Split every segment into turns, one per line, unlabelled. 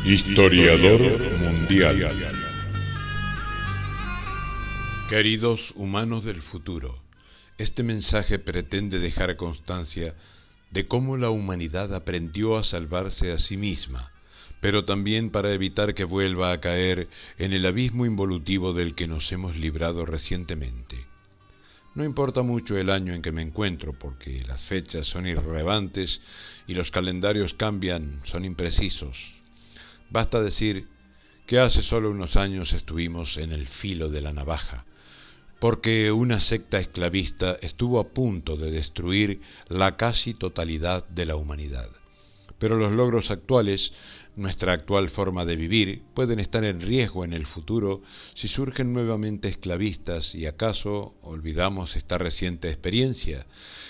Historiador mundial.
Queridos humanos del futuro, este mensaje pretende dejar constancia de cómo la humanidad aprendió a salvarse a sí misma, pero también para evitar que vuelva a caer en el abismo involutivo del que nos hemos librado recientemente. No importa mucho el año en que me encuentro, porque las fechas son irrelevantes y los calendarios cambian, son imprecisos. Basta decir que hace solo unos años estuvimos en el filo de la navaja, porque una secta esclavista estuvo a punto de destruir la casi totalidad de la humanidad. Pero los logros actuales, nuestra actual forma de vivir, pueden estar en riesgo en el futuro si surgen nuevamente esclavistas y acaso olvidamos esta reciente experiencia,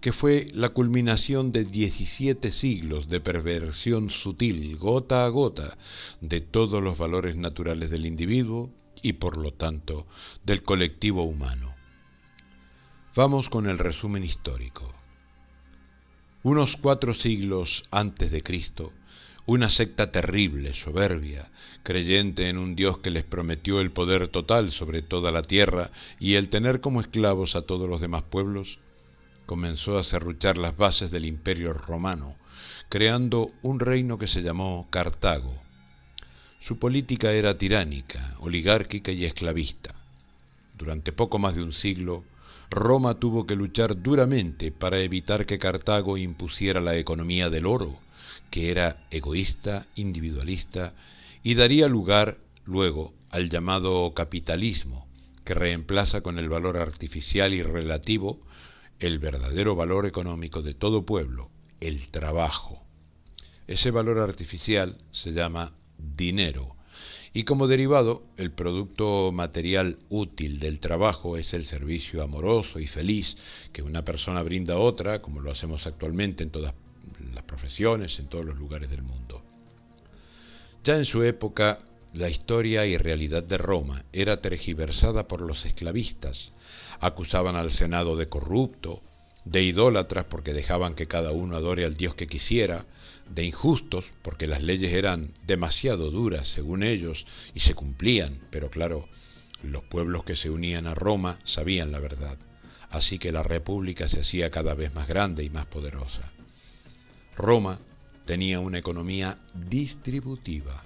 que fue la culminación de 17 siglos de perversión sutil, gota a gota, de todos los valores naturales del individuo y por lo tanto del colectivo humano. Vamos con el resumen histórico. Unos 4 siglos antes de Cristo, una secta terrible, soberbia, creyente en un Dios que les prometió el poder total sobre toda la tierra y el tener como esclavos a todos los demás pueblos, comenzó a serruchar las bases del Imperio Romano, creando un reino que se llamó Cartago. Su política era tiránica, oligárquica y esclavista. Durante poco más de un siglo, Roma tuvo que luchar duramente para evitar que Cartago impusiera la economía del oro, que era egoísta, individualista, y daría lugar, luego, al llamado capitalismo, que reemplaza con el valor artificial y relativo el verdadero valor económico de todo pueblo, el trabajo. Ese valor artificial se llama dinero, y como derivado, el producto material útil del trabajo es el servicio amoroso y feliz que una persona brinda a otra, como lo hacemos actualmente en todas las profesiones, en todos los lugares del mundo. Ya en su época, la historia y realidad de Roma era tergiversada por los esclavistas. Acusaban al Senado de corrupto, de idólatras porque dejaban que cada uno adore al Dios que quisiera, de injustos porque las leyes eran demasiado duras según ellos y se cumplían, pero claro, los pueblos que se unían a Roma sabían la verdad, así que la república se hacía cada vez más grande y más poderosa. Roma tenía una economía distributiva,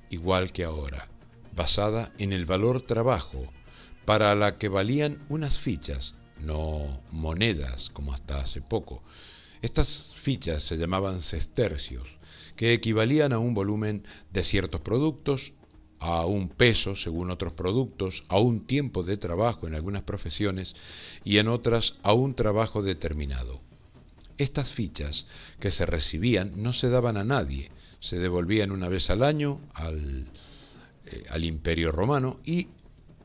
igual que ahora, basada en el valor trabajo, para la que valían unas fichas, no monedas como hasta hace poco. Estas fichas se llamaban sestercios, que equivalían a un volumen de ciertos productos, a un peso según otros productos, a un tiempo de trabajo en algunas profesiones y en otras a un trabajo determinado. Estas fichas que se recibían no se daban a nadie, se devolvían una vez al año al Imperio Romano y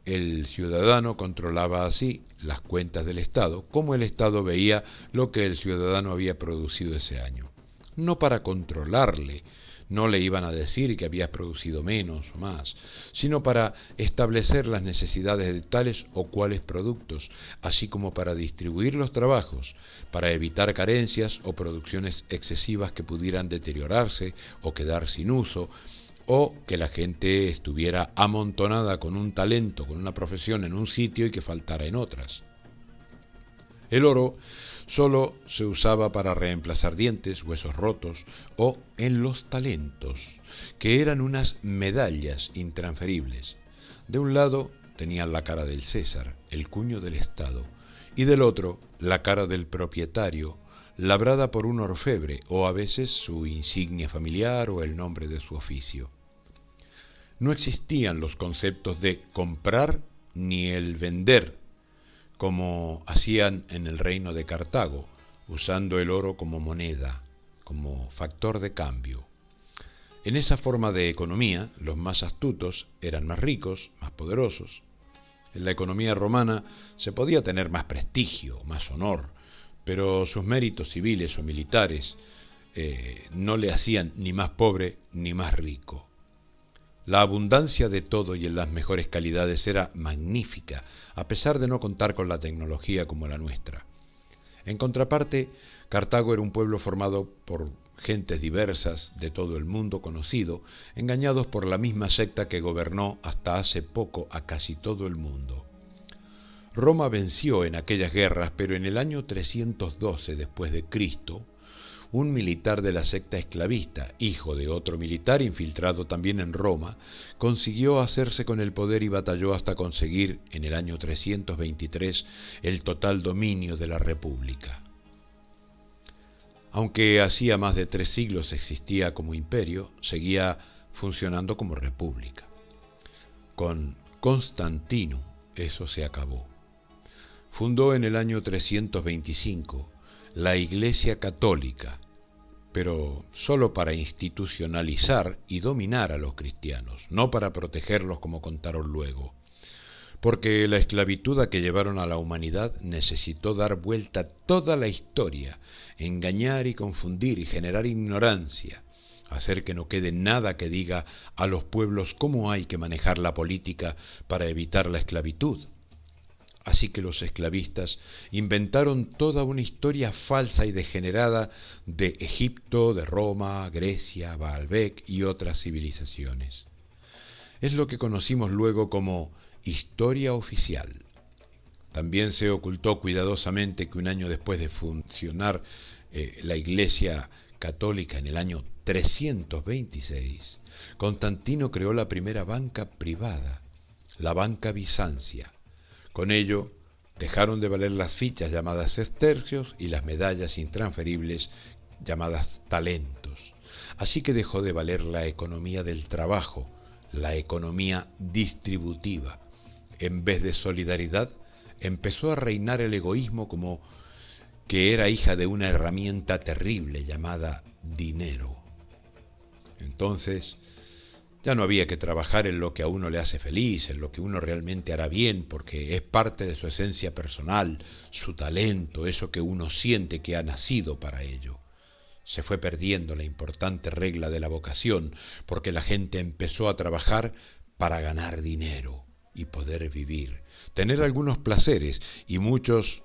el ciudadano controlaba así las cuentas del Estado, como el Estado veía lo que el ciudadano había producido ese año. No para controlarle, no le iban a decir que había producido menos o más, sino para establecer las necesidades de tales o cuales productos, así como para distribuir los trabajos, para evitar carencias o producciones excesivas que pudieran deteriorarse o quedar sin uso, o que la gente estuviera amontonada con un talento, con una profesión en un sitio y que faltara en otras. El oro solo se usaba para reemplazar dientes, huesos rotos o en los talentos, que eran unas medallas intransferibles. De un lado tenían la cara del César, el cuño del Estado, y del otro la cara del propietario, labrada por un orfebre o a veces su insignia familiar o el nombre de su oficio. No existían los conceptos de comprar ni el vender, como hacían en el reino de Cartago, usando el oro como moneda, como factor de cambio. En esa forma de economía, los más astutos eran más ricos, más poderosos. En la economía romana se podía tener más prestigio, más honor, pero sus méritos civiles o militares no le hacían ni más pobre ni más rico. La abundancia de todo y en las mejores calidades era magnífica, a pesar de no contar con la tecnología como la nuestra. En contraparte, Cartago era un pueblo formado por gentes diversas de todo el mundo conocido, engañados por la misma secta que gobernó hasta hace poco a casi todo el mundo. Roma venció en aquellas guerras, pero en el año 312 después de Cristo, un militar de la secta esclavista, hijo de otro militar infiltrado también en Roma, consiguió hacerse con el poder y batalló hasta conseguir, en el año 323, el total dominio de la República. Aunque hacía más de 3 siglos existía como imperio, seguía funcionando como república. Con Constantino eso se acabó. Fundó en el año 325 la Iglesia Católica, pero sólo para institucionalizar y dominar a los cristianos, no para protegerlos como contaron luego. Porque la esclavitud a que llevaron a la humanidad necesitó dar vuelta a toda la historia, engañar y confundir y generar ignorancia, hacer que no quede nada que diga a los pueblos cómo hay que manejar la política para evitar la esclavitud. Así que los esclavistas inventaron toda una historia falsa y degenerada de Egipto, de Roma, Grecia, Baalbek y otras civilizaciones. Es lo que conocimos luego como historia oficial. También se ocultó cuidadosamente que un año después de funcionar la Iglesia Católica en el año 326, Constantino creó la primera banca privada, la Banca Bizancia. Con ello, dejaron de valer las fichas llamadas sestercios y las medallas intransferibles llamadas talentos. Así que dejó de valer la economía del trabajo, la economía distributiva. En vez de solidaridad, empezó a reinar el egoísmo como que era hija de una herramienta terrible llamada dinero. Entonces, ya no había que trabajar en lo que a uno le hace feliz, en lo que uno realmente hará bien, porque es parte de su esencia personal, su talento, eso que uno siente que ha nacido para ello. Se fue perdiendo la importante regla de la vocación, porque la gente empezó a trabajar para ganar dinero y poder vivir, tener algunos placeres y muchos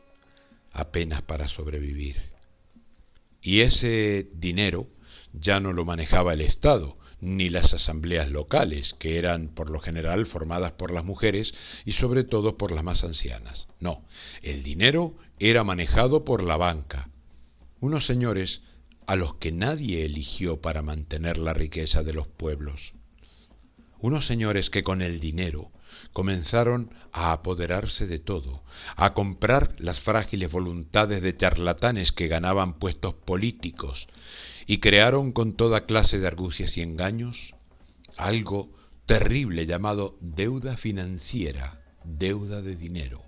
apenas para sobrevivir. Y ese dinero ya no lo manejaba el Estado, ni las asambleas locales, que eran por lo general formadas por las mujeres y sobre todo por las más ancianas. No, el dinero era manejado por la banca, unos señores a los que nadie eligió para mantener la riqueza de los pueblos. Unos señores que con el dinero comenzaron a apoderarse de todo, a comprar las frágiles voluntades de charlatanes que ganaban puestos políticos y crearon con toda clase de argucias y engaños algo terrible llamado deuda financiera, deuda de dinero.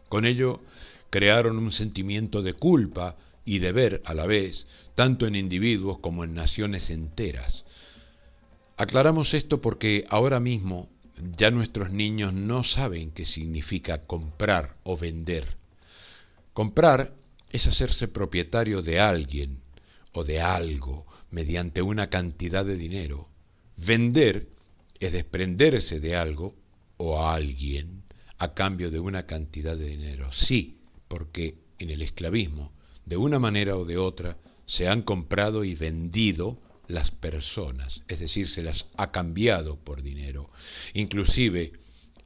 Con ello crearon un sentimiento de culpa y deber a la vez, tanto en individuos como en naciones enteras. Aclaramos esto porque ahora mismo ya nuestros niños no saben qué significa comprar o vender. Comprar es hacerse propietario de alguien o de algo mediante una cantidad de dinero. Vender es desprenderse de algo o a alguien a cambio de una cantidad de dinero. Sí, porque en el esclavismo, de una manera o de otra, se han comprado y vendido las personas, es decir, se las ha cambiado por dinero. Inclusive,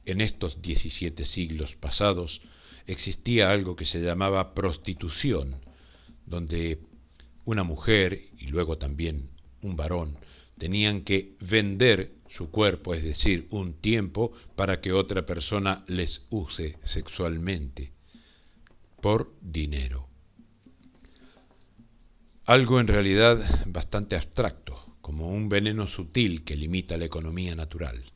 en estos 17 siglos pasados, existía algo que se llamaba prostitución, donde una mujer y luego también un varón tenían que vender su cuerpo, es decir, un tiempo, para que otra persona les use sexualmente, por dinero. Algo en realidad bastante abstracto, como un veneno sutil que limita la economía natural.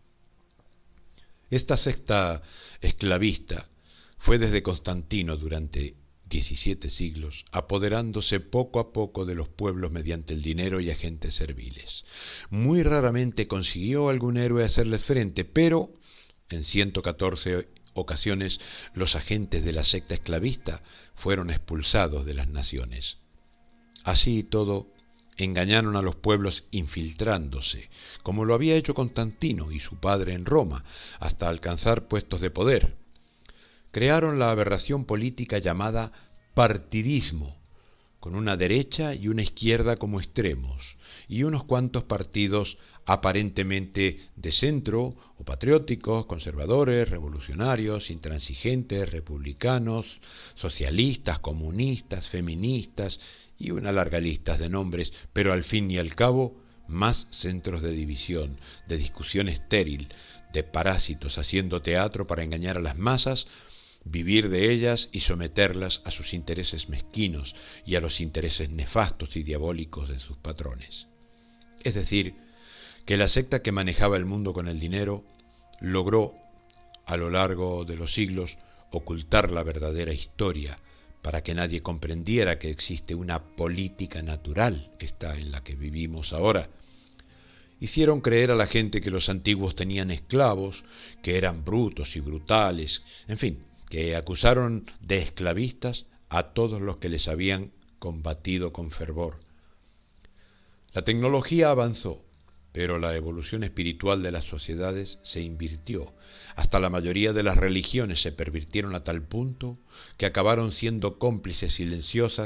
Esta secta esclavista fue desde Constantino durante 17 siglos, apoderándose poco a poco de los pueblos mediante el dinero y agentes serviles. Muy raramente consiguió algún héroe hacerles frente, pero en 114 ocasiones los agentes de la secta esclavista fueron expulsados de las naciones. Así y todo, engañaron a los pueblos infiltrándose, como lo había hecho Constantino y su padre en Roma, hasta alcanzar puestos de poder. Crearon la aberración política llamada partidismo, con una derecha y una izquierda como extremos, y unos cuantos partidos aparentemente de centro o patrióticos, conservadores, revolucionarios, intransigentes, republicanos, socialistas, comunistas, feministas y una larga lista de nombres, pero al fin y al cabo más centros de división, de discusión estéril, de parásitos haciendo teatro para engañar a las masas, vivir de ellas y someterlas a sus intereses mezquinos y a los intereses nefastos y diabólicos de sus patrones. Es decir, que la secta que manejaba el mundo con el dinero logró, a lo largo de los siglos, ocultar la verdadera historia para que nadie comprendiera que existe una política natural, esta en la que vivimos ahora. Hicieron creer a la gente que los antiguos tenían esclavos, que eran brutos y brutales, en fin, que acusaron de esclavistas a todos los que les habían combatido con fervor. La tecnología avanzó, pero la evolución espiritual de las sociedades se invirtió. Hasta la mayoría de las religiones se pervirtieron a tal punto que acabaron siendo cómplices silenciosas